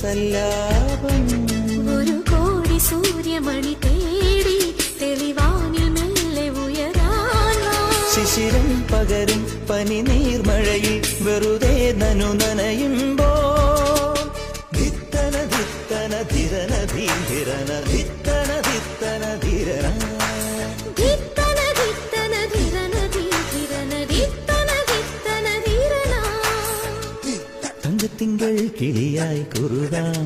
സല്ലാപം ഒരു കോടി സൂര്യമണി തേടി തെളിവാനിൽ മെല്ലെ ഉയരാൻ ശിശിരം പകരും പനി നീർമഴയിൽ വെറുതെ നനു നനയുമ്പോ ധിത്തന ധിത്തന ധിരന ധീരന ധിത്തന ധിത്തന ധിരന തങ്കത്തിങ്കൾ കിളിയായി കുറുകാം